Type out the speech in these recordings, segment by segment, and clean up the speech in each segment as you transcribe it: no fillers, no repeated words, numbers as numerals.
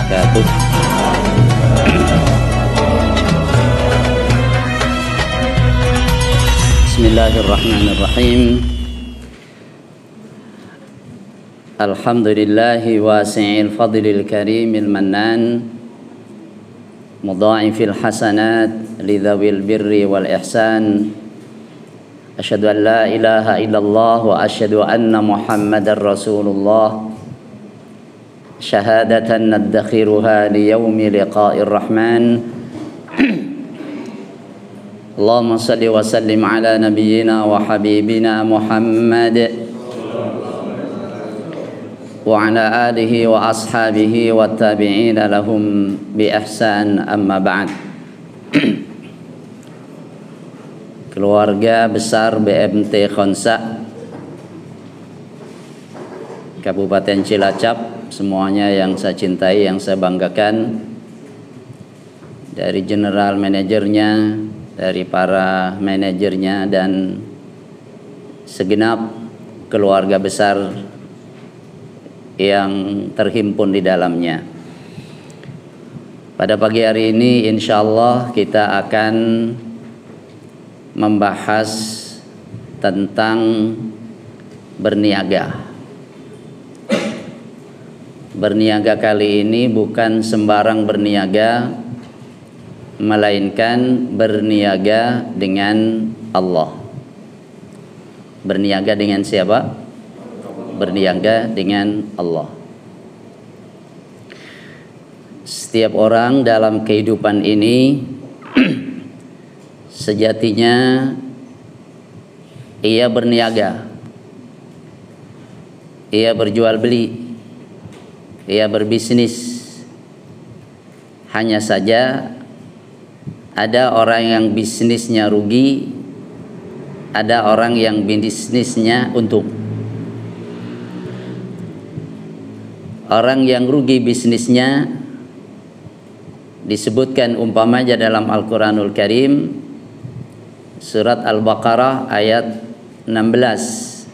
wabarakatuh. Bismillahirrahmanirrahim. Alhamdulillahi wasi'il fadlil karimil mannan, mudha'ifil hasanat lidzawil birri wal ihsan. Asyhadu an la ilaha illallah wa asyhadu anna Muhammadar Rasulullah. Syahadatan nadakhiruha liyaumi liqa'ir rahman. Allahumma salli wa sallim ala nabiyyina wa habibina Muhammad wa ala alihi wa ashabihi wa tabi'ina lahum bi ihsan, amma ba'd. Keluarga besar BMT Khonsa Kabupaten Cilacap, semuanya yang saya cintai, yang saya banggakan, dari general manajernya, dari para manajernya, dan segenap keluarga besar yang terhimpun di dalamnya. Pada pagi hari ini insyaallah kita akan membahas tentang berniaga. Berniaga kali ini bukan sembarang berniaga, melainkan berniaga dengan Allah. Berniaga dengan siapa? Berniaga dengan Allah. Setiap orang dalam kehidupan ini sejatinya ia berniaga, ia berjual beli, ia berbisnis. Hanya saja ada orang yang bisnisnya rugi, ada orang yang bisnisnya untung. Orang yang rugi bisnisnya disebutkan umpamanya dalam Al-Quranul Karim, surat Al-Baqarah ayat 16,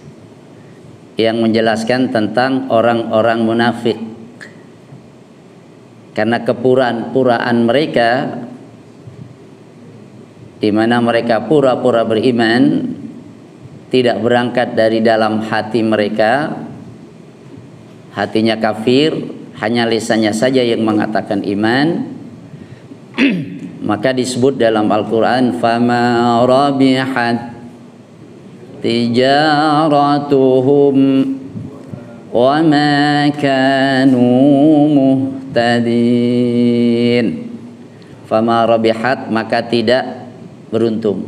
yang menjelaskan tentang orang-orang munafik. Karena kepura-puraan mereka, di mana mereka pura-pura beriman, tidak berangkat dari dalam hati mereka, hatinya kafir, hanya lisannya saja yang mengatakan iman. Maka disebut dalam Al-Quran, fama rabihat tijaratuhum wa ma kanu muhtadin. Fama rabihat, maka tidak beruntung.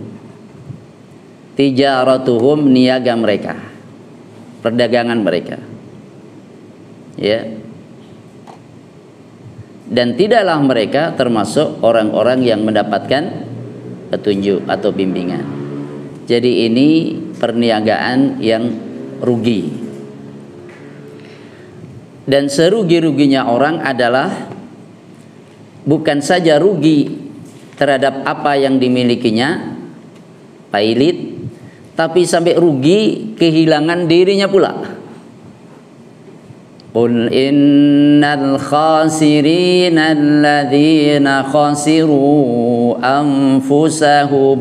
Tijaratuhum, niaga mereka, perdagangan mereka, ya. Dan tidaklah mereka termasuk orang-orang yang mendapatkan petunjuk atau bimbingan. Jadi ini perniagaan yang rugi. Dan serugi-ruginya orang adalah bukan saja rugi terhadap apa yang dimilikinya, pailit, tapi sampai rugi kehilangan dirinya pula. Qul innal khasirina alladzina khasiru anfusahum.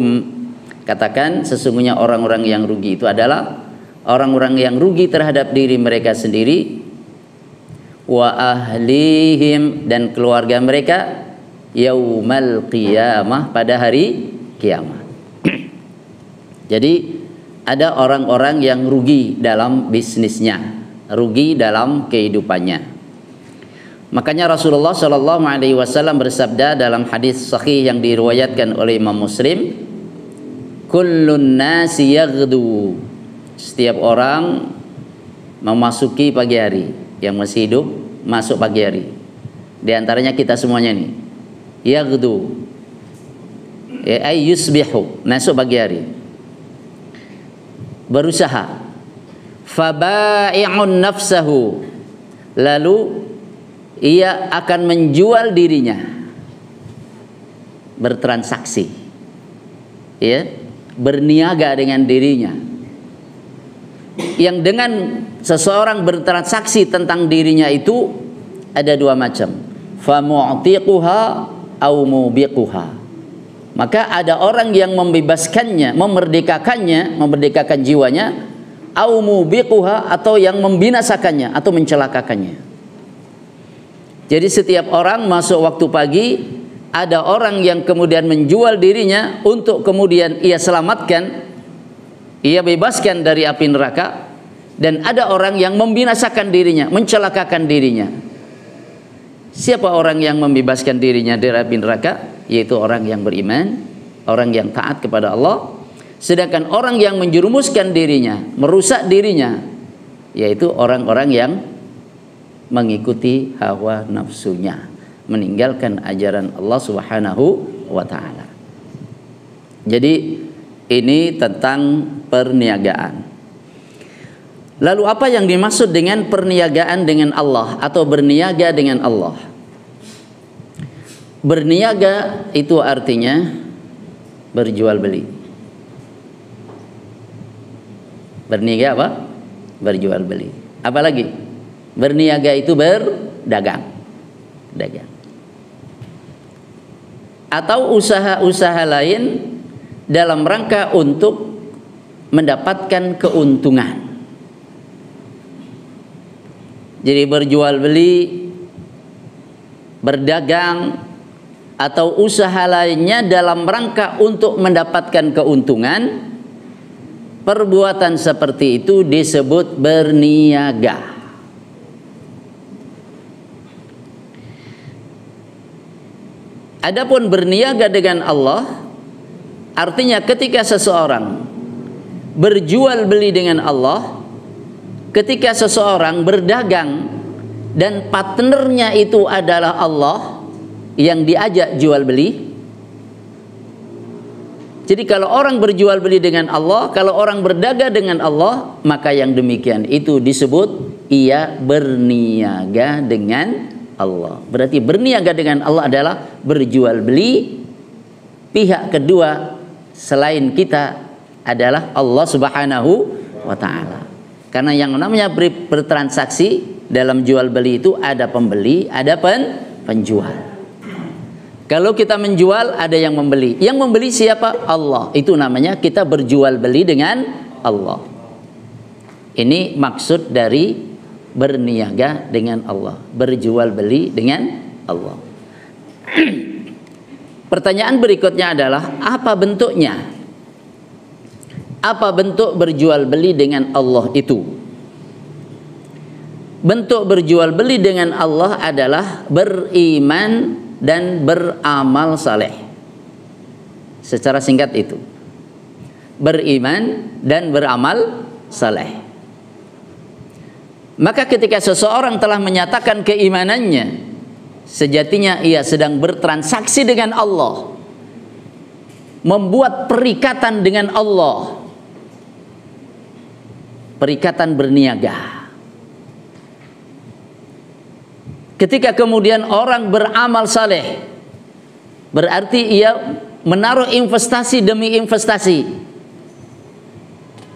Katakan, sesungguhnya orang-orang yang rugi itu adalah orang-orang yang rugi terhadap diri mereka sendiri, wa ahlihim, dan keluarga mereka, yaumal qiyamah, pada hari kiamat. Jadi ada orang-orang yang rugi dalam bisnisnya, rugi dalam kehidupannya. Makanya Rasulullah Shallallahu Alaihi Wasallam bersabda dalam hadis sahih yang diriwayatkan oleh Imam Muslim, kullun nasi yaghdu, setiap orang memasuki pagi hari, yang masih hidup masuk pagi hari. Di antaranya kita semuanya nih, yaghdu, ay yusbihu, masuk pagi hari, berusaha. Fabai'un nafsahu, lalu ia akan menjual dirinya, bertransaksi, ya, berniaga dengan dirinya. Yang dengan seseorang bertransaksi tentang dirinya itu ada dua macam. famu'tiquha au mubiquha. Maka ada orang yang membebaskannya, memerdekakan jiwanya, au mubiquha, atau yang membinasakannya atau mencelakakannya. Jadi setiap orang masuk waktu pagi, ada orang yang kemudian menjual dirinya untuk kemudian ia selamatkan, ia bebaskan dari api neraka, dan ada orang yang membinasakan dirinya, mencelakakan dirinya. Siapa orang yang membebaskan dirinya dari api neraka? Yaitu orang yang beriman, orang yang taat kepada Allah. Sedangkan orang yang menjerumuskan dirinya, merusak dirinya, yaitu orang-orang yang mengikuti hawa nafsunya, meninggalkan ajaran Allah Subhanahu wa ta'ala. Jadi ini tentang perniagaan. Lalu apa yang dimaksud dengan perniagaan dengan Allah atau berniaga dengan Allah? Berniaga itu artinya berjual beli. Berniaga apa? Berjual beli. Apalagi? Berniaga itu berdagang. Dagang. Atau usaha-usaha lain dalam rangka untuk mendapatkan keuntungan. Jadi berjual beli, berdagang, atau usaha lainnya dalam rangka untuk mendapatkan keuntungan, perbuatan seperti itu disebut berniaga. Adapun berniaga dengan Allah, artinya ketika seseorang berjual beli dengan Allah, ketika seseorang berdagang dan partnernya itu adalah Allah yang diajak jual beli. Jadi kalau orang berjual beli dengan Allah, kalau orang berdagang dengan Allah, maka yang demikian itu disebut ia berniaga dengan Allah. Berarti berniaga dengan Allah adalah berjual beli. Pihak kedua selain kita adalah Allah Subhanahu wa ta'ala. Karena yang namanya bertransaksi dalam jual beli itu ada pembeli, ada penjual. Kalau kita menjual, ada yang membeli. Yang membeli siapa? Allah. Itu namanya kita berjual beli dengan Allah. Ini maksud dari berniaga dengan Allah, berjual beli dengan Allah. Pertanyaan berikutnya adalah apa bentuknya? Apa bentuk berjual beli dengan Allah itu? Bentuk berjual beli dengan Allah adalah beriman dan beramal saleh. Secara singkat itu, beriman dan beramal saleh. Maka ketika seseorang telah menyatakan keimanannya, sejatinya ia sedang bertransaksi dengan Allah, membuat perikatan dengan Allah, perikatan berniaga. Ketika kemudian orang beramal saleh, berarti ia menaruh investasi demi investasi,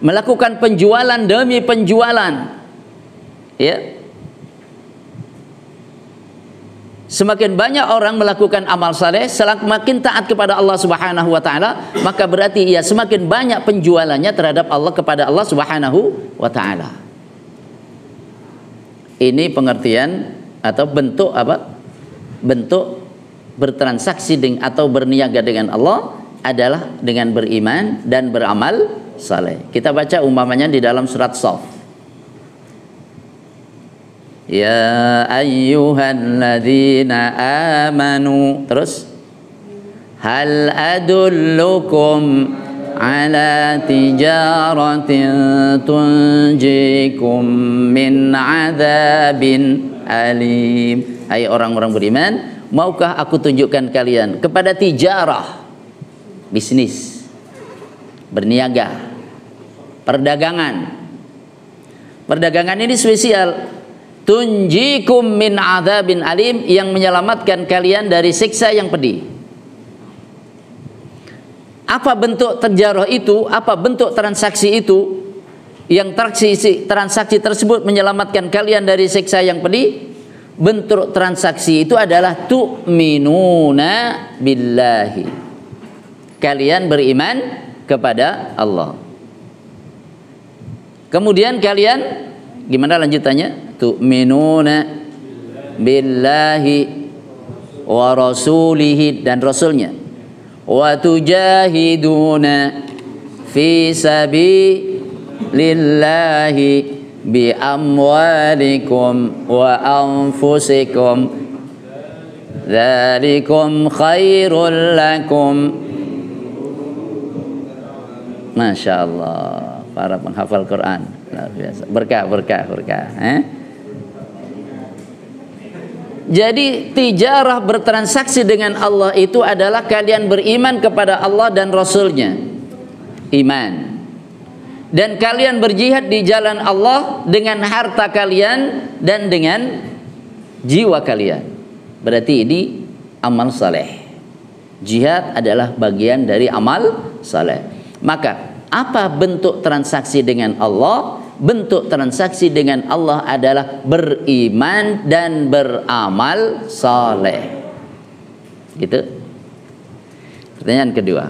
melakukan penjualan demi penjualan. Ya, semakin banyak orang melakukan amal saleh, semakin taat kepada Allah Subhanahu wa ta'ala, maka berarti ia semakin banyak penjualannya terhadap Allah, kepada Allah Subhanahu wa ta'ala. Ini pengertian atau bentuk apa? Bentuk bertransaksi atau berniaga dengan Allah adalah dengan beriman dan beramal saleh. Kita baca umpamanya di dalam surat Shaf. Ya ayyuhalladzina amanu, terus hal adullukum ala tijaratin tunjikum min adzabin alim. Hai orang-orang beriman, maukah aku tunjukkan kalian kepada tijarah, bisnis, berniaga, perdagangan. Perdagangan ini spesial. Tunjikum min adzabin alim, yang menyelamatkan kalian dari siksa yang pedih. Apa bentuk tijarah itu? Apa bentuk transaksi itu? Yang transaksi tersebut menyelamatkan kalian dari siksa yang pedih. bentuk transaksi itu adalah tu'minuna billahi. Kalian beriman kepada Allah. Kemudian kalian gimana lanjutannya? Tu'minuna billahi wa rasulihi, dan rasulnya. Wa tujahiduna fi sabilillahi bi amwalikum wa anfusikum dzalikum khairul lakum. Masya Allah, para penghafal Quran luar biasa, berkah. Jadi tijarah bertransaksi dengan Allah itu adalah kalian beriman kepada Allah dan Rasulnya, iman, dan kalian berjihad di jalan Allah dengan harta kalian dan dengan jiwa kalian. Berarti ini amal saleh. Jihad adalah bagian dari amal saleh. Maka apa bentuk transaksi dengan Allah? Bentuk transaksi dengan Allah adalah beriman dan beramal saleh. Gitu. Pertanyaan kedua.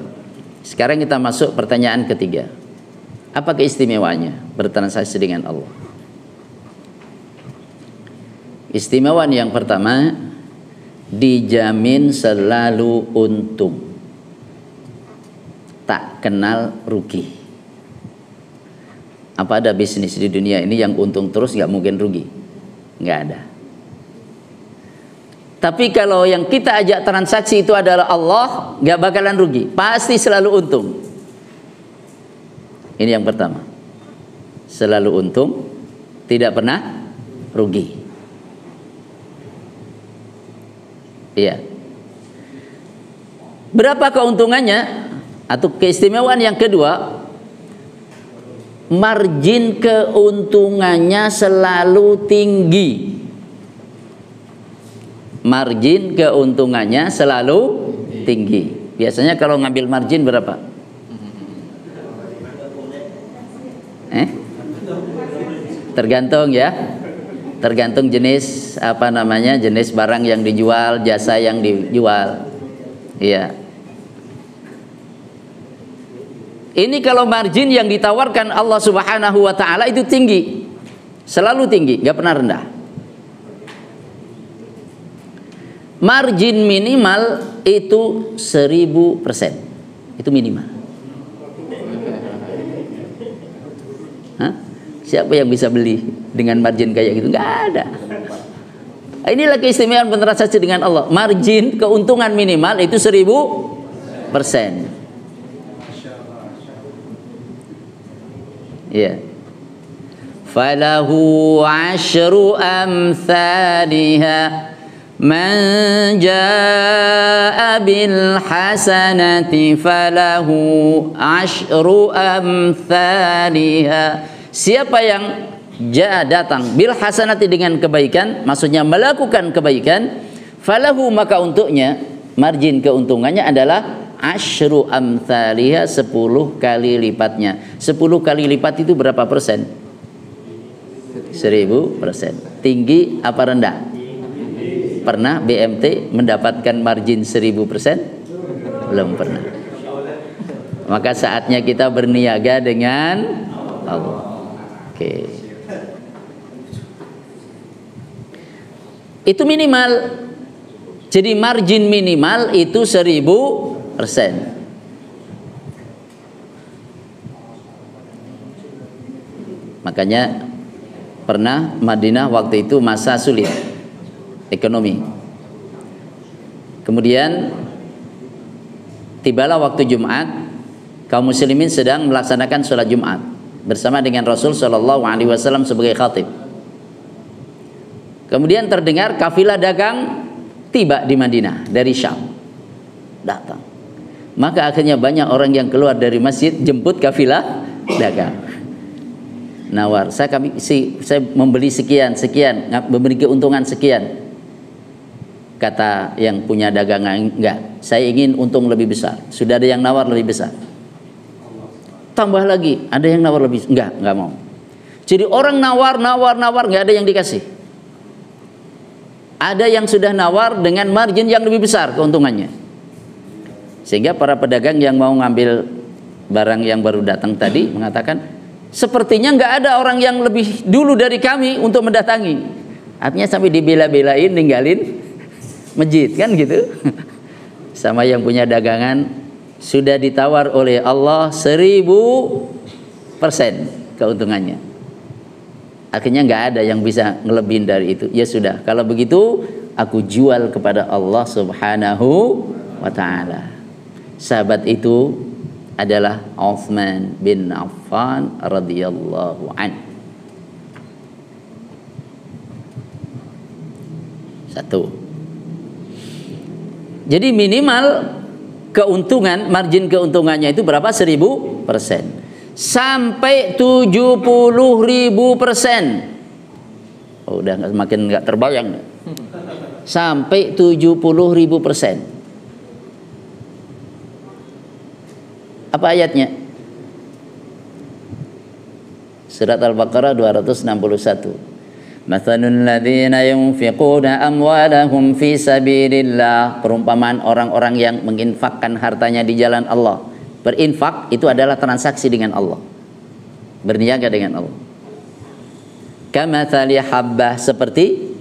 Sekarang kita masuk pertanyaan ketiga. Apa keistimewaannya bertransaksi dengan Allah? Istimewaan yang pertama, dijamin selalu untung, tak kenal rugi. Apa ada bisnis di dunia ini yang untung terus nggak mungkin rugi? Nggak ada. Tapi kalau yang kita ajak transaksi itu adalah Allah, nggak bakalan rugi, pasti selalu untung. Ini yang pertama, selalu untung, tidak pernah rugi. Iya. Berapa keuntungannya atau keistimewaan yang kedua? Margin keuntungannya selalu tinggi. Margin keuntungannya selalu tinggi. Biasanya kalau ngambil margin berapa? Tergantung ya. Tergantung jenis apa namanya, jenis barang yang dijual, jasa yang dijual. Iya. Ini kalau margin yang ditawarkan Allah Subhanahu wa taala itu tinggi. Selalu tinggi, nggak pernah rendah. Margin minimal itu 1000%. Itu minimal. Hah? Siapa yang bisa beli dengan margin kayak gitu? Nggak ada. Inilah keistimewaan bertransaksi dengan Allah. Margin keuntungan minimal itu 1000%. Ya. Falahu asyru amthaliha man jaa bil hasanati falahu asyru amthaliha. Siapa yang jaa datang bil hasanati dengan kebaikan, maksudnya melakukan kebaikan, falahu maka untuknya margin keuntungannya adalah asyru amthaliha, 10 kali lipatnya. 10 kali lipat itu berapa persen? 1000%. Tinggi apa rendah? Pernah BMT mendapatkan margin 1000%? Belum pernah. Maka saatnya kita berniaga dengan Allah. Oke. Itu minimal. Jadi margin minimal itu 1000%. Makanya pernah Madinah waktu itu masa sulit ekonomi. Kemudian tibalah waktu Jumat, kaum muslimin sedang melaksanakan sholat Jumat bersama dengan Rasul Shallallahu Alaihi Wasallam sebagai khatib. Kemudian terdengar kafilah dagang tiba di Madinah dari Syam, datang. Maka akhirnya banyak orang yang keluar dari masjid jemput kafilah dagang. Nawar, saya membeli sekian, memberi keuntungan sekian. Kata yang punya dagangan, enggak, saya ingin untung lebih besar. Sudah ada yang nawar lebih besar. Tambah lagi, ada yang nawar lebih, enggak mau. Jadi orang nawar, enggak ada yang dikasih. Ada yang sudah nawar dengan margin yang lebih besar keuntungannya. Sehingga para pedagang yang mau ngambil barang yang baru datang tadi mengatakan, sepertinya nggak ada orang yang lebih dulu dari kami untuk mendatangi. Artinya sampai dibela-belain ninggalin masjid, kan gitu. Sama yang punya dagangan sudah ditawar oleh Allah 1000% keuntungannya. Akhirnya nggak ada yang bisa ngelebihin dari itu. Ya sudah, kalau begitu aku jual kepada Allah Subhanahu wa ta'ala. Sahabat itu adalah Utsman bin Affan radhiyallahu anhu. Satu. Jadi minimal keuntungan, margin keuntungannya itu berapa? 1000%. Sampai 70.000%. Oh, udah makin nggak terbayang. Sampai 70.000%. Apa ayatnya? Surat Al-Baqarah 261. Mathalul ladzina yunfiquna amwalahum fi sabilillah. Perumpamaan orang-orang yang menginfakkan hartanya di jalan Allah. Berinfak itu adalah transaksi dengan Allah, berniaga dengan Allah. Kamathali habbah, seperti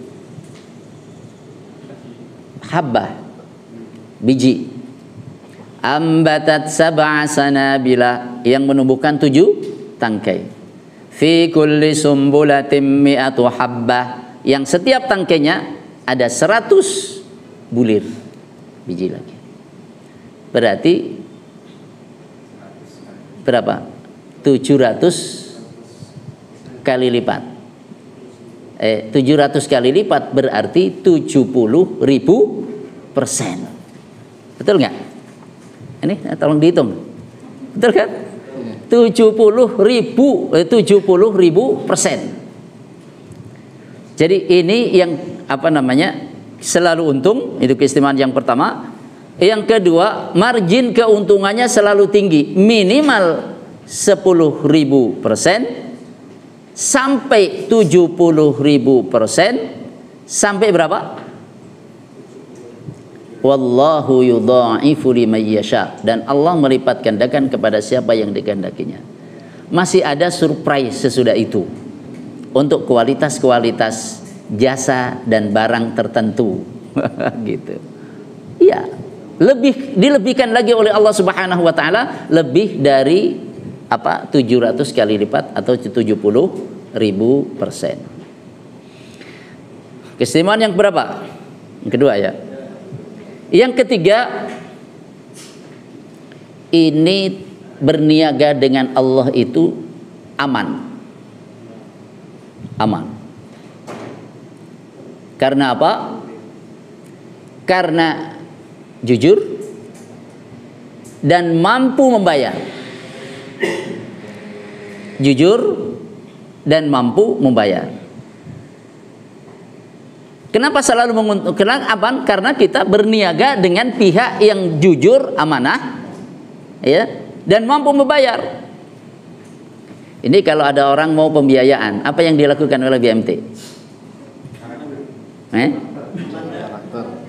habbah, biji, ambatat sab'a sanabila, yang menumbuhkan 7 tangkai. Fi kulli sumbulatin mi'atu habbah, yang setiap tangkainya ada 100 bulir biji lagi. Berarti berapa? 700 kali lipat. 700 kali lipat berarti 70.000%. Betul nggak? Ini tolong dihitung. Betul kan? 70.000%. Jadi ini yang apa namanya? Selalu untung, itu keistimewaan yang pertama. Yang kedua, margin keuntungannya selalu tinggi, minimal 10.000% sampai 70.000%, sampai berapa? Wallahu yudha'ifu liman yasha, dan Allah melipat gandakan kepada siapa yang dikehendakinya. Masih ada surprise sesudah itu untuk kualitas-kualitas jasa dan barang tertentu. Gitu. Iya, dilebihkan lagi oleh Allah Subhanahu wa taala, lebih dari 700 kali lipat atau 70.000%. Keistimewaan yang berapa? Yang kedua ya. Yang ketiga, ini berniaga dengan Allah itu aman. Aman. Karena apa? Karena jujur dan mampu membayar. Jujur dan mampu membayar. Kenapa selalu menguntungkan? Karena kita berniaga dengan pihak yang jujur, amanah, ya, dan mampu membayar. Ini kalau ada orang mau pembiayaan, apa yang dilakukan oleh BMT?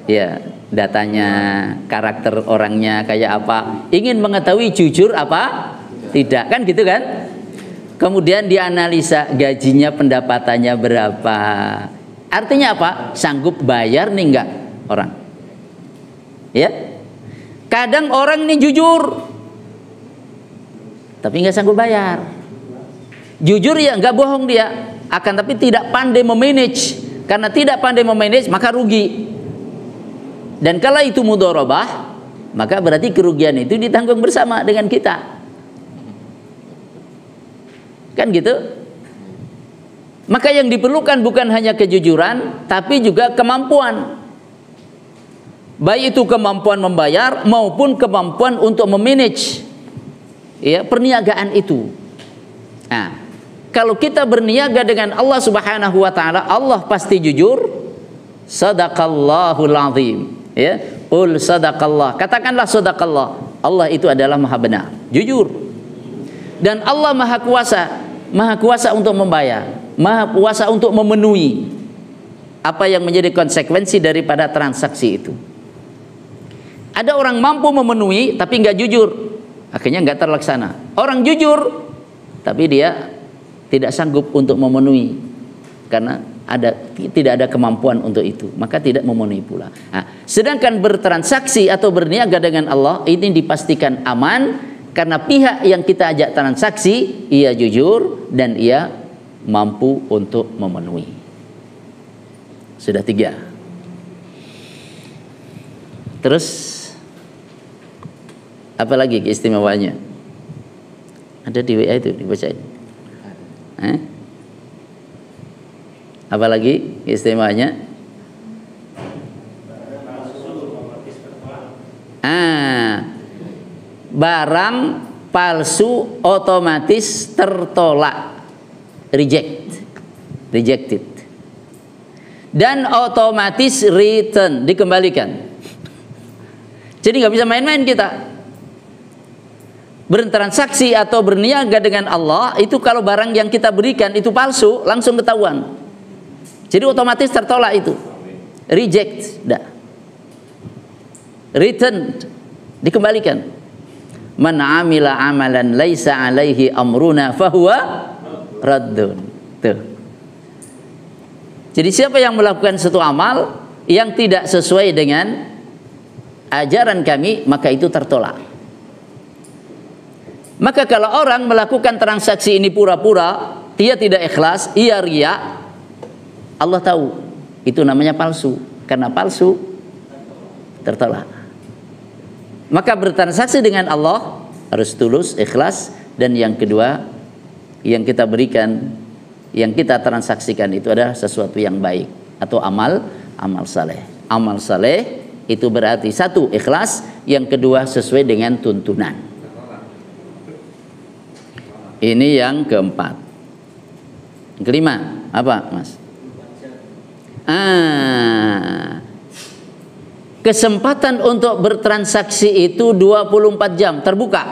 Ya, datanya, karakter orangnya kayak apa, ingin mengetahui jujur apa tidak, kan gitu kan? Kemudian dianalisa gajinya, pendapatannya berapa, artinya apa, sanggup bayar nih enggak orang, ya. Kadang orang ini jujur tapi nggak sanggup bayar, jujur ya, nggak bohong dia, akan tapi tidak pandai memanage. Karena tidak pandai memanage maka rugi. Dan kalau itu mudharabah, maka berarti kerugian itu ditanggung bersama dengan kita. Kan gitu? Maka yang diperlukan bukan hanya kejujuran, tapi juga kemampuan. Baik itu kemampuan membayar maupun kemampuan untuk memanage, ya, perniagaan itu. Nah, kalau kita berniaga dengan Allah Subhanahu wa taala, Allah pasti jujur. Sadaqallahul azim, ya. Qul sadaqallah, katakanlah sadaqallah. Allah itu adalah maha benar, jujur. Dan Allah maha kuasa untuk membayar, maha kuasa untuk memenuhi apa yang menjadi konsekuensi daripada transaksi itu. Ada orang mampu memenuhi tapi nggak jujur, akhirnya nggak terlaksana. Orang jujur tapi dia tidak sanggup untuk memenuhi karena tidak ada kemampuan untuk itu, maka tidak memenuhi pula. Nah, sedangkan bertransaksi atau berniaga dengan Allah ini dipastikan aman karena pihak yang kita ajak transaksi ia jujur dan ia mampu untuk memenuhi. Sudah 3. Terus apa lagi keistimewaannya? Ada di WA itu, dibacain. Apa lagi istimewanya? Barang palsu otomatis tertolak, rejected, dan otomatis return, dikembalikan. Jadi nggak bisa main-main kita bertransaksi atau berniaga dengan Allah. Itu kalau barang yang kita berikan itu palsu, langsung ketahuan. Jadi otomatis tertolak itu, reject, return, dikembalikan. Man amila amalan laisa alaihi amruna fahuwa raddun. Tuh. Jadi siapa yang melakukan suatu amal yang tidak sesuai dengan ajaran kami, maka itu tertolak. Maka kalau orang melakukan transaksi ini pura-pura, dia tidak ikhlas, ia riya, Allah tahu itu namanya palsu. Karena palsu tertolak. Maka bertransaksi dengan Allah harus tulus, ikhlas, dan yang kedua yang kita berikan, yang kita transaksikan itu adalah sesuatu yang baik atau amal saleh. Amal saleh itu berarti 1 ikhlas, yang kedua sesuai dengan tuntunan. Ini yang keempat. Yang kelima apa, Mas? Kesempatan untuk bertransaksi itu 24 jam terbuka.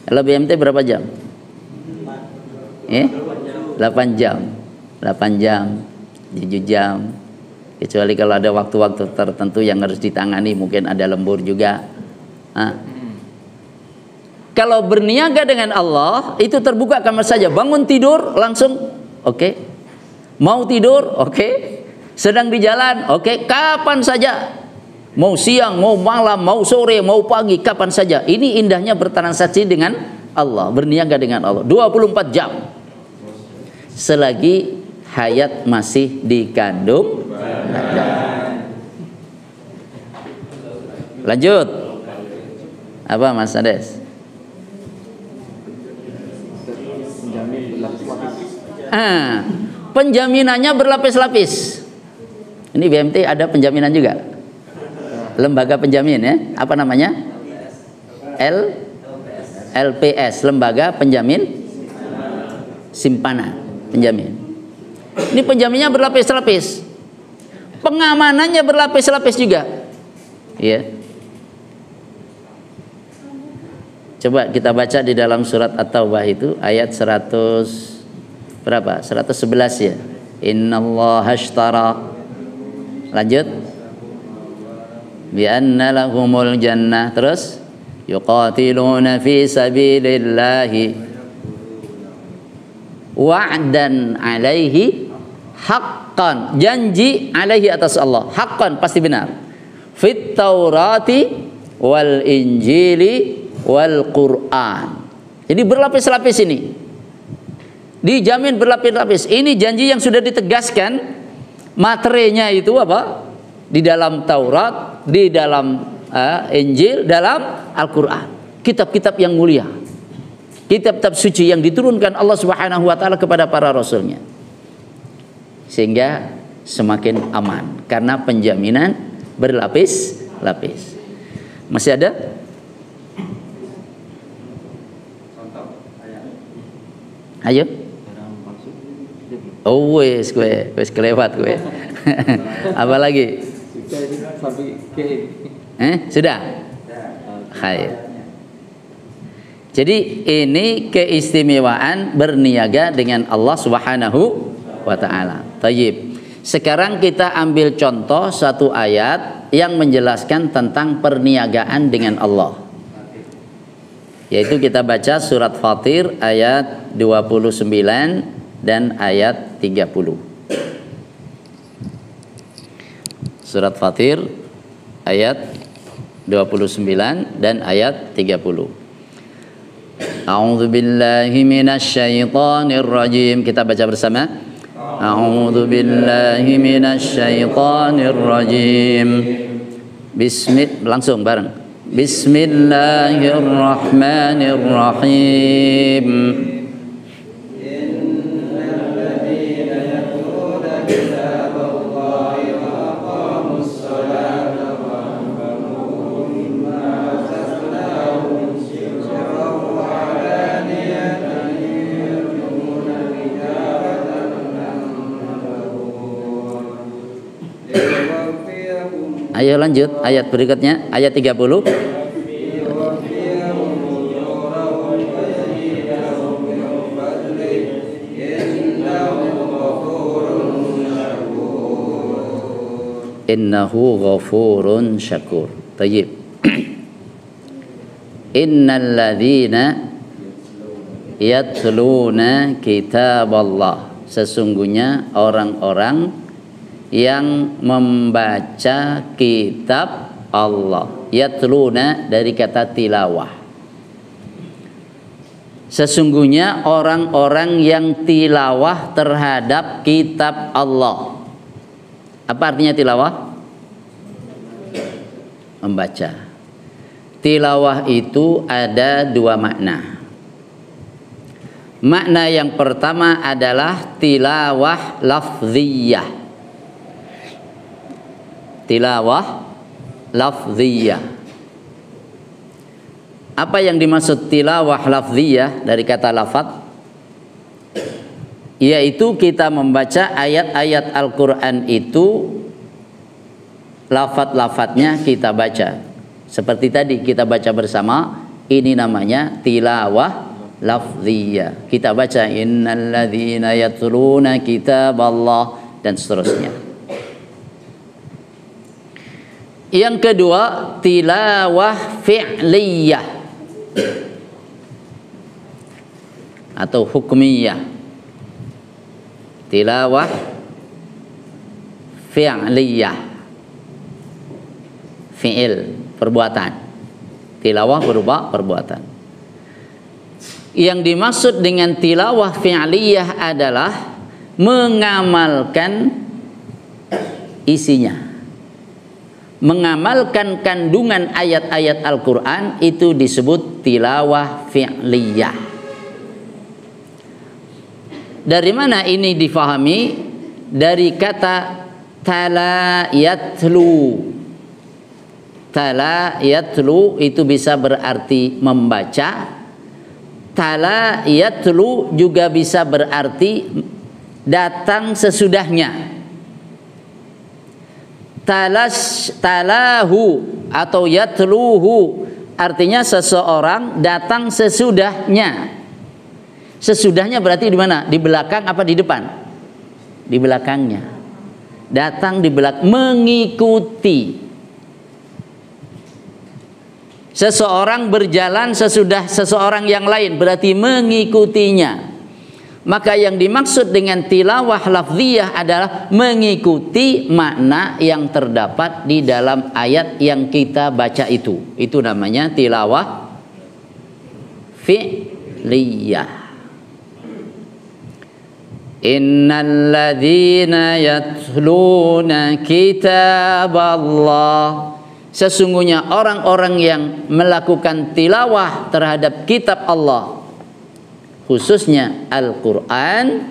Kalau BMT berapa jam? 8 jam. 8 jam, 7 jam. Kecuali kalau ada waktu-waktu tertentu yang harus ditangani, mungkin ada lembur juga. Kalau berniaga dengan Allah itu terbuka kamar saja. Bangun tidur langsung oke. Mau tidur oke. Sedang di jalan oke. Kapan saja. Mau siang, mau malam, mau sore, mau pagi, kapan saja. Ini indahnya bertransaksi dengan Allah, berniaga dengan Allah 24 jam. Selagi hayat masih dikandung. Lanjut. Apa Mas Ades? Penjaminannya berlapis-lapis. Ini BMT ada penjaminan juga. Lembaga penjamin ya. Apa namanya? LPS, Lembaga Penjamin Simpanan Penjamin. Ini penjaminnya berlapis-lapis. Pengamanannya berlapis-lapis juga. Ya. Coba kita baca di dalam surat At-Taubah itu ayat 100 berapa? 111 ya. Innallaha ashtara. Lanjut. Bi anna lahumul jannah. Terus yuqatiluna fi sabilillahi wa'dan alaihi haqqan. Janji alaihi atas Allah. Haqqan pasti benar. Fit Taurati wal Injili wal Quran. Jadi berlapis-lapis ini. Dijamin berlapis-lapis. Ini janji yang sudah ditegaskan. Materinya itu apa? Di dalam Taurat, di dalam Injil, dalam Al-Quran. Kitab-kitab yang mulia. Kitab-kitab suci yang diturunkan Allah Subhanahu wa taala kepada para rasulnya. Sehingga semakin aman karena penjaminan berlapis-lapis. Masih ada? Ayo. Oh wes kelewat gue. Apa lagi? Sudah. Hai. Jadi ini keistimewaan berniaga dengan Allah Subhanahu wa taala. Tayyib. Sekarang kita ambil contoh satu ayat yang menjelaskan tentang perniagaan dengan Allah. Yaitu kita baca surat Fatir ayat 29 dan ayat 30. Surat Fatir ayat 29 dan ayat 30. A'udzu billahi minasyaitonir rajim. Kita baca bersama. A'udzu billahi minasyaitonir rajim. Langsung bareng. Bismillahirrahmanirrahim. Ayo lanjut ayat berikutnya, ayat 30. Innahu ghafurun syakur. Tayyib. Innal ladzina yatluna kitaballah. Sesungguhnya orang-orang yang membaca kitab Allah. Yatluna dari kata tilawah. Sesungguhnya orang-orang yang tilawah terhadap kitab Allah. Apa artinya tilawah? Membaca. Tilawah itu ada dua makna. Makna yang pertama adalah tilawah lafziyah. Tilawah lafziyah. Apa yang dimaksud tilawah lafziyah dari kata lafaz? Yaitu kita membaca ayat-ayat Al-Quran itu lafaz-lafaznya kita baca. Seperti tadi kita baca bersama, ini namanya tilawah lafziyah. Kita baca innal ladzina yatluna kitaballah dan seterusnya. Yang kedua, tilawah fi'liyah atau hukmiyah. Tilawah fi'liyah, fi'il, perbuatan. Tilawah berupa perbuatan. Yang dimaksud dengan tilawah fi'liyah adalah mengamalkan isinya. Mengamalkan kandungan ayat-ayat Al-Quran itu disebut tilawah fi'liyah. Dari mana ini difahami? Dari kata tala yatlu. Tala yatlu itu bisa berarti membaca. Tala yatlu juga bisa berarti datang sesudahnya. Talahu atau yatluhu artinya seseorang datang sesudahnya. Sesudahnya berarti di mana? Di belakang apa di depan? Di belakangnya. Datang di belakang, mengikuti. Seseorang berjalan sesudah seseorang yang lain berarti mengikutinya. Maka yang dimaksud dengan tilawah lafziyah adalah mengikuti makna yang terdapat di dalam ayat yang kita baca itu. Itu namanya tilawah fi'liyah. Innal ladzina yatluna kitaballah. Sesungguhnya orang-orang yang melakukan tilawah terhadap kitab Allah, khususnya Al-Quran,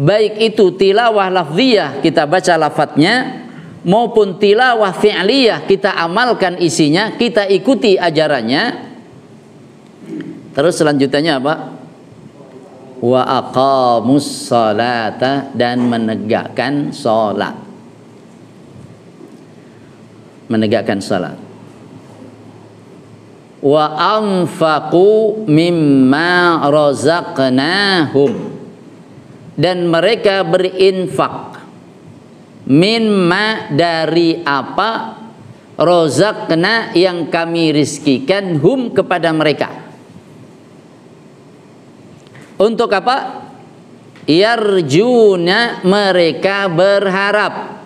baik itu tilawah lafziyah kita baca lafadznya maupun tilawah fi'liyah kita amalkan isinya, kita ikuti ajarannya. Terus selanjutnya apa? Wa aqamus salata, dan menegakkan salat. Menegakkan salat. Wa anfaqu mimma razaqnahum, dan mereka berinfak Mimma dari apa, rozakna yang kami rizkikan hum kepada mereka. Untuk apa? Yarjuna mereka berharap.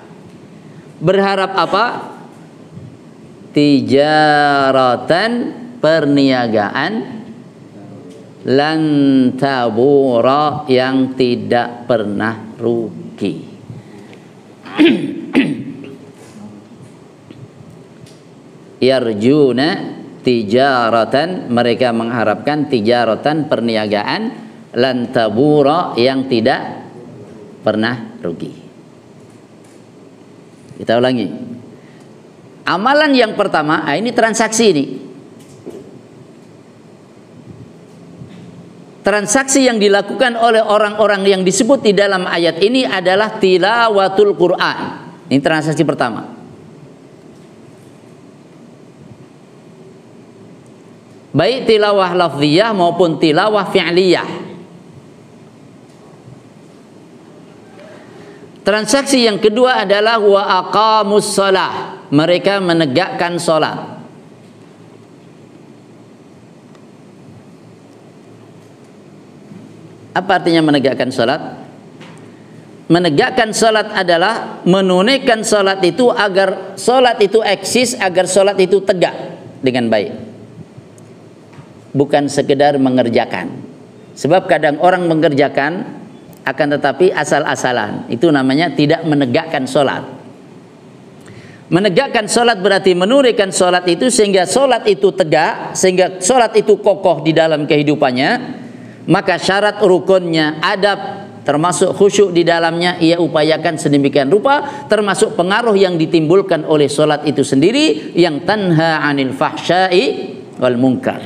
Berharap apa? Tijaratan perniagaan, lan tabura yang tidak pernah rugi. Yarjuna tijaratan, mereka mengharapkan tijaratan perniagaan, lan tabura yang tidak pernah rugi. Kita ulangi. Amalan yang pertama, ini transaksi ini. Transaksi yang dilakukan oleh orang-orang yang disebut di dalam ayat ini adalah tilawatul Quran. Ini transaksi pertama. Baik tilawah lafziyah maupun tilawah fi'liyah. Transaksi yang kedua adalah wa aqamus shalah. Mereka menegakkan salat. Apa artinya menegakkan salat? Menegakkan salat adalah menunaikan salat itu agar salat itu eksis, agar salat itu tegak dengan baik. Bukan sekedar mengerjakan. Sebab kadang orang mengerjakan akan tetapi asal-asalan. Itu namanya tidak menegakkan salat. Menegakkan salat berarti menunaikan salat itu sehingga salat itu tegak, sehingga salat itu kokoh di dalam kehidupannya. Maka syarat rukunnya, adab, termasuk khusyuk di dalamnya ia upayakan sedemikian rupa, termasuk pengaruh yang ditimbulkan oleh salat itu sendiri yang tanha 'anil fahsya'i wal munkar.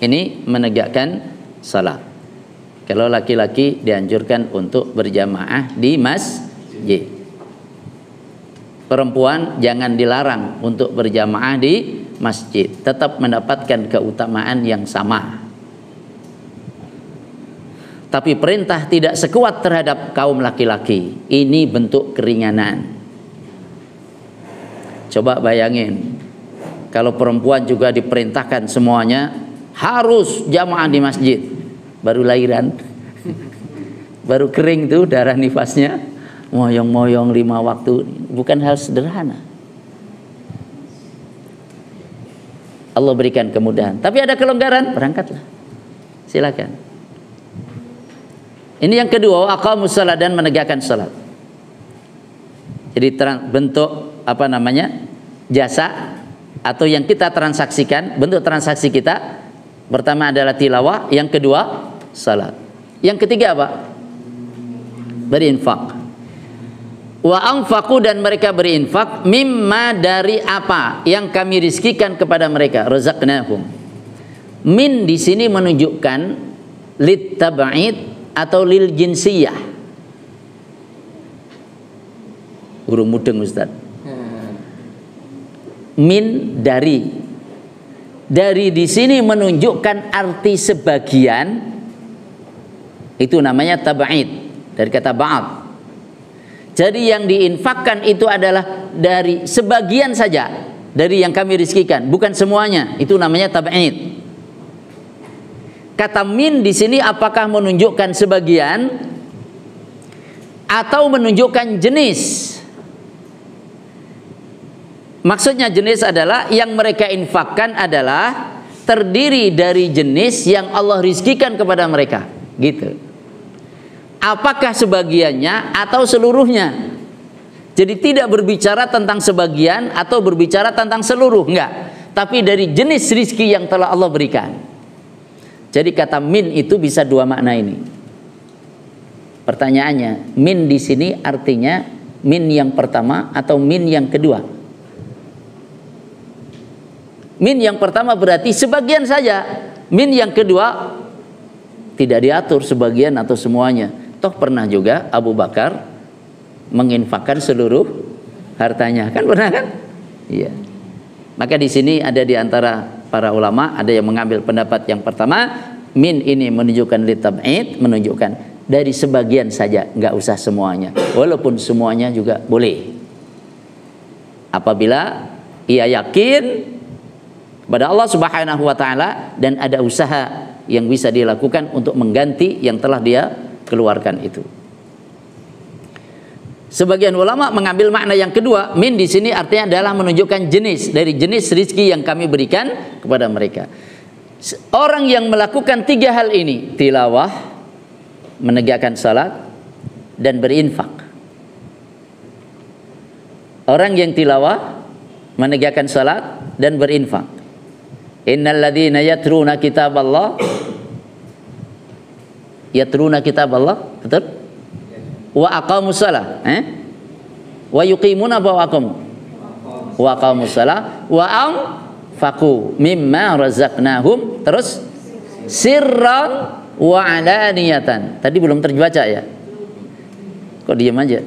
Ini menegakkan salat. Kalau laki-laki dianjurkan untuk berjamaah di masjid. Perempuan jangan dilarang untuk berjamaah di masjid, tetap mendapatkan keutamaan yang sama. Tapi perintah tidak sekuat terhadap kaum laki-laki. Ini bentuk keringanan. Coba bayangin, kalau perempuan juga diperintahkan semuanya harus jamaah di masjid. Baru lahiran, baru kering tuh darah nifasnya, moyong-moyong 5 waktu. Bukan hal sederhana. Allah berikan kemudahan. Tapi ada kelonggaran, berangkatlah. Silakan. Ini yang kedua, aqamus shalah, dan menegakkan salat. Jadi bentuk apa namanya? Jasa atau yang kita transaksikan, bentuk transaksi kita pertama adalah tilawah, yang kedua salat. Yang ketiga apa? Berinfak. Wa anfaqu, dan mereka berinfak mimma dari apa yang kami rizkikan kepada mereka, razaqnahum. Min di sini menunjukkan lit tab'id atau lil jinsiyah. Urung mudeng Ustaz. Min dari. Dari di sini menunjukkan arti sebagian. Itu namanya tab'id, dari kata ba'ad. Jadi yang diinfakkan itu adalah dari sebagian saja dari yang kami rizkikan, bukan semuanya. Itu namanya tab'id. Kata min di sini apakah menunjukkan sebagian atau menunjukkan jenis? Maksudnya jenis adalah yang mereka infakkan adalah terdiri dari jenis yang Allah rizkikan kepada mereka, gitu. Apakah sebagiannya atau seluruhnya? Jadi tidak berbicara tentang sebagian atau berbicara tentang seluruh, enggak. Tapi dari jenis rizki yang telah Allah berikan. Jadi kata min itu bisa dua makna ini. Pertanyaannya, min di sini artinya min yang pertama atau min yang kedua? Min yang pertama berarti sebagian saja. Min yang kedua tidak diatur sebagian atau semuanya. Toh pernah juga Abu Bakar menginfakkan seluruh hartanya, kan pernah kan? Iya. Maka di sini ada di antara para ulama ada yang mengambil pendapat yang pertama, min ini menunjukkan litab'id, menunjukkan dari sebagian saja, nggak usah semuanya. Walaupun semuanya juga boleh. Apabila ia yakin kepada Allah Subhanahu wa taala dan ada usaha yang bisa dilakukan untuk mengganti yang telah dia keluarkan itu. Sebagian ulama mengambil makna yang kedua, min di sini artinya adalah menunjukkan jenis dari jenis rizki yang kami berikan kepada mereka. Orang yang melakukan tiga hal ini, tilawah, menegakkan salat, dan berinfak. Orang yang tilawah, menegakkan salat, dan berinfak. Innal ladzina yatruna kitaballah, yatruna kitaballah, betul? Wa aqamus shalah, wa yuqimuna wa aqamu wa aqamus shalah wa anfaqu mimma razaqnahum, terus sirran wa alaniyatan. Tadi belum terbaca ya, kok diam aja.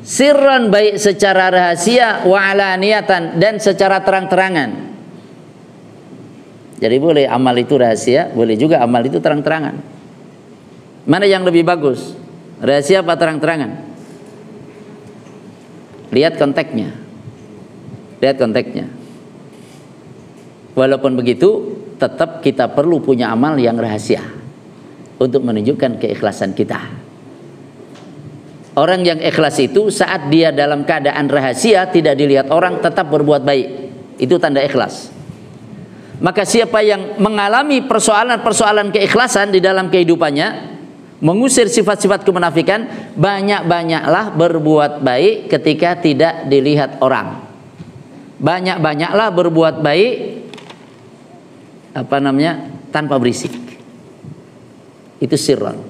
Sirran baik secara rahasia, wa alaniyatan dan secara terang-terangan. Jadi boleh amal itu rahasia, boleh juga amal itu terang-terangan. Mana yang lebih bagus? Rahasia apa terang-terangan? Lihat konteksnya. Lihat konteksnya. Walaupun begitu, tetap kita perlu punya amal yang rahasia untuk menunjukkan keikhlasan kita. Orang yang ikhlas itu saat dia dalam keadaan rahasia, tidak dilihat orang, tetap berbuat baik. Itu tanda ikhlas. Maka siapa yang mengalami persoalan-persoalan keikhlasan di dalam kehidupannya, mengusir sifat-sifat kemunafikan, banyak-banyaklah berbuat baik ketika tidak dilihat orang. Banyak-banyaklah berbuat baik tanpa berisik. Itu sirran.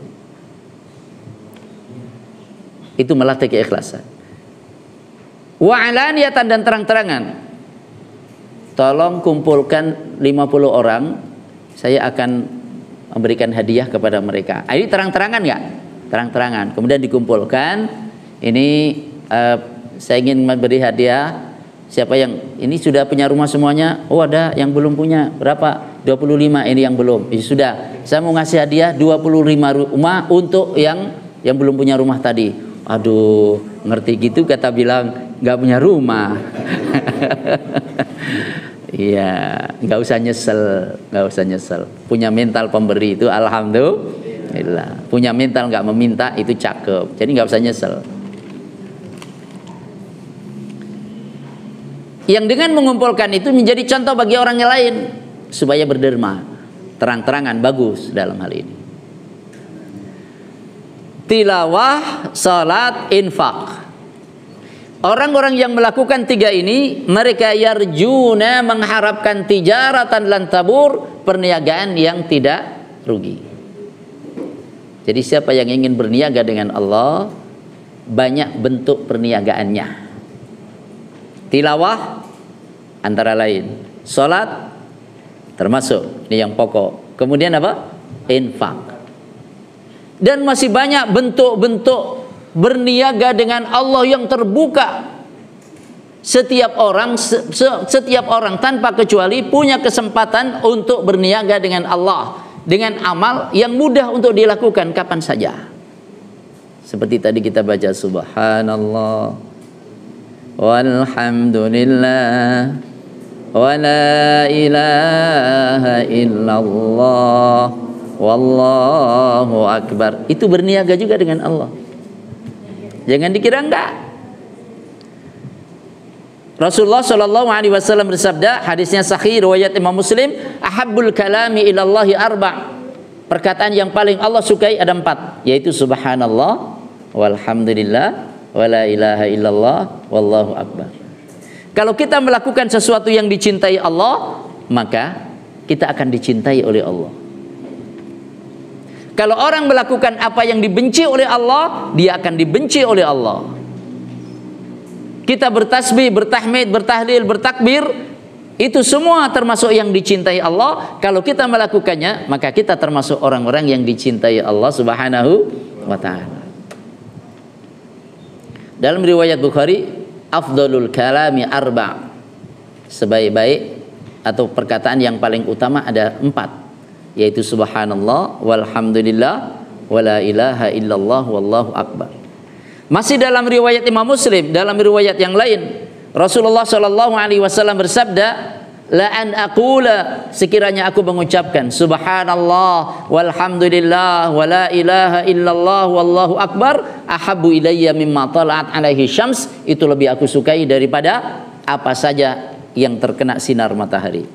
Itu melatih keikhlasan. Wa alaniyatan dan terang-terangan. Tolong kumpulkan 50 orang, saya akan memberikan hadiah kepada mereka. Ini terang-terangan nggak? Terang-terangan. Kemudian dikumpulkan. Ini saya ingin memberi hadiah. Siapa yang ini sudah punya rumah semuanya? Oh ada yang belum punya. Berapa? 25. Ini yang belum. Ya, sudah. Saya mau ngasih hadiah 25 rumah untuk yang belum punya rumah tadi. Aduh, ngerti gitu kata bilang nggak punya rumah. Iya, nggak usah nyesel, nggak usah nyesel. Punya mental pemberi itu alhamdulillah. Punya mental nggak meminta itu cakep. Jadi nggak usah nyesel. Yang dengan mengumpulkan itu menjadi contoh bagi orang yang lain supaya berderma, terang-terangan bagus dalam hal ini. Tilawah, salat, infak. Orang-orang yang melakukan tiga ini, mereka yarjuna mengharapkan tijaratan lan tabur, perniagaan yang tidak rugi. Jadi siapa yang ingin berniaga dengan Allah, banyak bentuk perniagaannya. Tilawah antara lain, salat termasuk, ini yang pokok. Kemudian apa? Infak. Dan masih banyak bentuk-bentuk berniaga dengan Allah yang terbuka. Setiap orang tanpa kecuali punya kesempatan untuk berniaga dengan Allah dengan amal yang mudah untuk dilakukan kapan saja. Seperti tadi kita baca subhanallah walhamdulillah wa la ilaha illallah wallahu akbar. Itu berniaga juga dengan Allah. Jangan dikira enggak. Rasulullah Shallallahu Alaihi Wasallam bersabda, hadisnya sahih riwayat Imam Muslim, ahabbul kalami ilallahi arba'. Perkataan yang paling Allah sukai ada 4, yaitu subhanallah, walhamdulillah, wala ilaha illallah, wallahu akbar. Kalau kita melakukan sesuatu yang dicintai Allah, maka kita akan dicintai oleh Allah. Kalau orang melakukan apa yang dibenci oleh Allah, dia akan dibenci oleh Allah. Kita bertasbih, bertahmid, bertahlil, bertakbir, itu semua termasuk yang dicintai Allah. Kalau kita melakukannya, maka kita termasuk orang-orang yang dicintai Allah Subhanahu wa ta'ala. Dalam riwayat Bukhari, afdalul kalami arba'. Sebaik-baik atau perkataan yang paling utama ada 4, yaitu subhanallah, walhamdulillah, wa la ilaha illallah wallahu akbar. Masih dalam riwayat Imam Muslim, dalam riwayat yang lain, Rasulullah sallallahu alaihi wasallam bersabda, la an aqula, sekiranya aku mengucapkan subhanallah walhamdulillah wa la ilaha illallah wallahu akbar, ahabbu ilayya mimma tala'at alaihi syams, itu lebih aku sukai daripada apa saja yang terkena sinar matahari.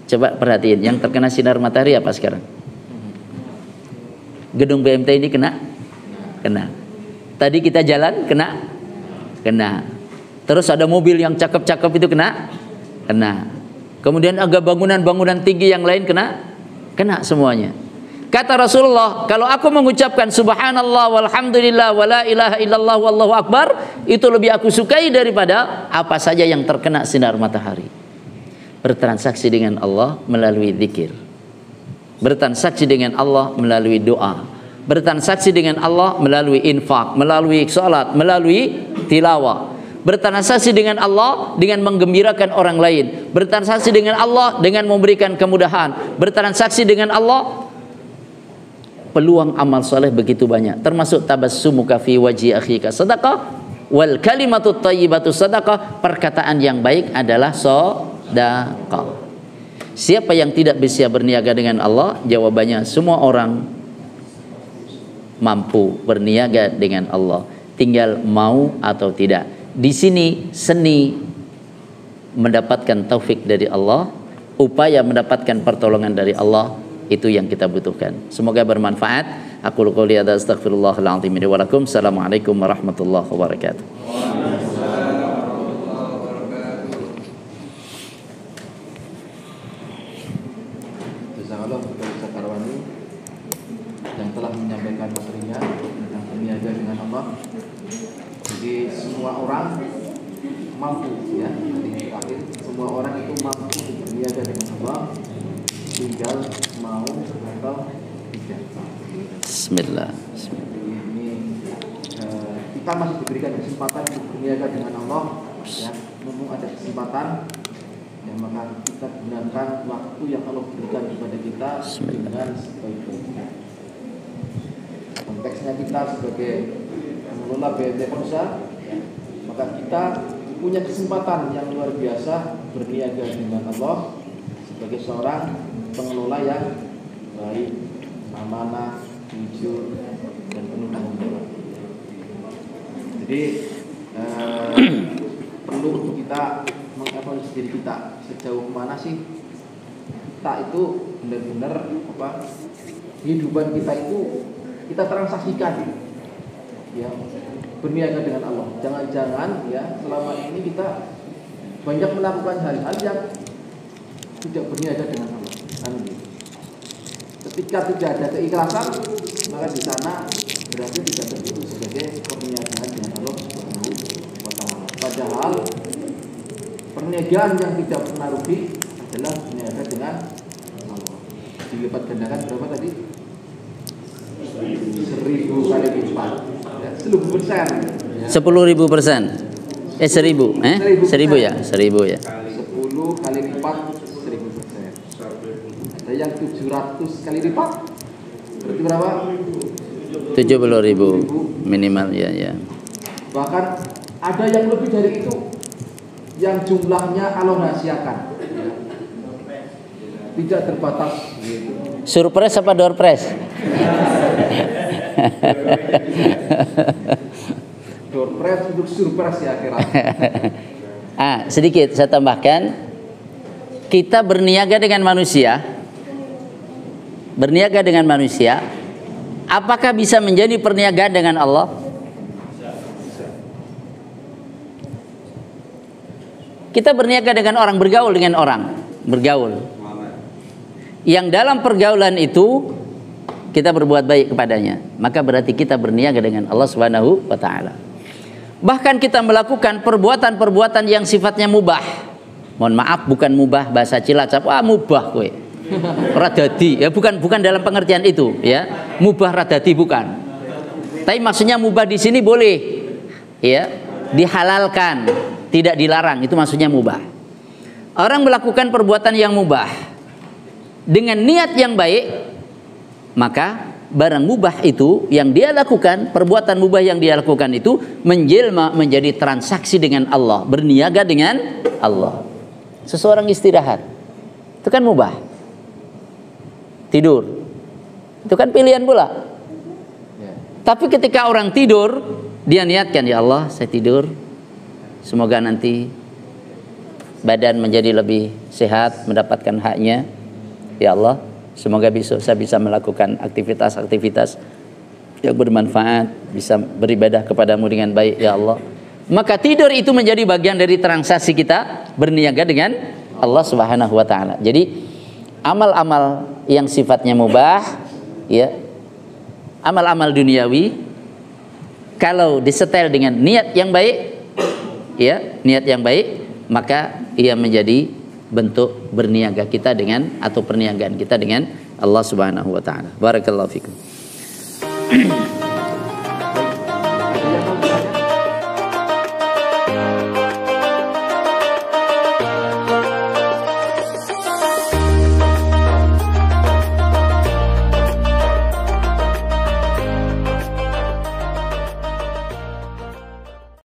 Coba perhatiin, yang terkena sinar matahari apa sekarang? Gedung BMT ini kena? Kena. Tadi kita jalan kena? Kena. Terus ada mobil yang cakep-cakep itu kena? Kena. Kemudian agak bangunan-bangunan tinggi yang lain kena? Kena semuanya. Kata Rasulullah, kalau aku mengucapkan subhanallah walhamdulillah wa la ilaha illallah wallahu akbar, itu lebih aku sukai daripada apa saja yang terkena sinar matahari. Bertransaksi dengan Allah melalui zikir, bertransaksi dengan Allah melalui doa, bertransaksi dengan Allah melalui infak, melalui salat, melalui tilawah, bertransaksi dengan Allah dengan menggembirakan orang lain, bertransaksi dengan Allah dengan memberikan kemudahan, bertransaksi dengan Allah. Peluang amal soleh begitu banyak, termasuk tabassumuka fi wajhi akhika sadaqah, wal kalimatut thayyibatu sadaqah, perkataan yang baik adalah sedekah. Siapa yang tidak bisa berniaga dengan Allah? Jawabannya semua orang mampu berniaga dengan Allah, tinggal mau atau tidak. Di sini seni mendapatkan taufik dari Allah, upaya mendapatkan pertolongan dari Allah, itu yang kita butuhkan. Semoga bermanfaat. Aku qouli hadza astaghfirullahal azim li wa lakum. Assalamualaikum warahmatullahi wabarakatuh. Jazakallah kepada Ustaz Karwani yang telah menyampaikan materinya tentang berniaga dengan Allah. Jadi semua orang mampu, ya, di akhir semua orang itu mampu berniaga dengan Allah, tinggal mau atau tidak. Bismillah. Ini kita masih diberikan kesempatan untuk berniaga dengan Allah, ya, mumpung ada kesempatan. Ya, maka kita gunakan waktu yang Allah berikan kepada kita dengan sebaik-baiknya. Konteksnya kita sebagai pengelola BMT Polsa, ya, maka kita punya kesempatan yang luar biasa berniaga dengan Allah sebagai seorang pengelola yang baik, amanah, jujur, dan penuh tanggung jawab. Jadi perlu kita mengevaluasi diri kita, sejauh mana sih kita itu benar-benar kehidupan kita itu kita transaksikan, ya, berniaga dengan Allah. Jangan-jangan, ya, selama ini kita banyak melakukan hal-hal yang tidak berniaga dengan Allah. Ketika tidak ada keikhlasan, maka di sana berarti tidak terhitung sebagai perniagaan dengan Allah Subhanahu wa Ta'ala. Padahal perniagaan yang tidak pernah rugi adalah berniaga dengan Allah. Dilipat gandakan berapa tadi? 1000 kali lipat, ya, 1000%. 10.000%. 1000. 1000 ya, 1000 ya. 10 kali lipat 1000%. Ada yang 700 kali lipat. Berarti berapa? 70.000 minimal, ya, ya. Bahkan ada yang lebih dari itu, yang jumlahnya Allah rahasiakan, tidak terbatas. Surprise apa doorpress? Doorpress untuk surprise ya akhirat. Sedikit saya tambahkan, kita berniaga dengan manusia, apakah bisa menjadi perniagaan dengan Allah? Kita berniaga dengan orang, bergaul dengan orang, bergaul. Yang dalam pergaulan itu kita berbuat baik kepadanya, maka berarti kita berniaga dengan Allah Subhanahu wa Ta'ala. Bahkan kita melakukan perbuatan-perbuatan yang sifatnya mubah. Mohon maaf, bukan mubah bahasa Cilacap, mubah kowe. Radadi, ya, bukan dalam pengertian itu, ya. Mubah radadi bukan. Tapi maksudnya mubah di sini boleh, ya, dihalalkan, tidak dilarang, itu maksudnya mubah. Orang melakukan perbuatan yang mubah dengan niat yang baik, maka barang mubah itu yang dia lakukan, perbuatan mubah yang dia lakukan itu menjelma menjadi transaksi dengan Allah, berniaga dengan Allah. Seseorang istirahat, itu kan mubah. Tidur, itu kan pilihan pula. Tapi ketika orang tidur, dia niatkan, ya Allah, saya tidur, semoga nanti badan menjadi lebih sehat, mendapatkan haknya. Ya Allah, semoga besok saya bisa melakukan aktivitas-aktivitas yang bermanfaat, bisa beribadah kepadamu dengan baik, ya Allah. Maka tidur itu menjadi bagian dari transaksi kita berniaga dengan Allah Subhanahu wa taala. Jadi amal-amal yang sifatnya mubah, ya, amal-amal duniawi, kalau disetel dengan niat yang baik, ya, niat yang baik, maka ia menjadi bentuk berniaga kita dengan, atau perniagaan kita dengan Allah Subhanahu wa taala. Barakallahu fikum.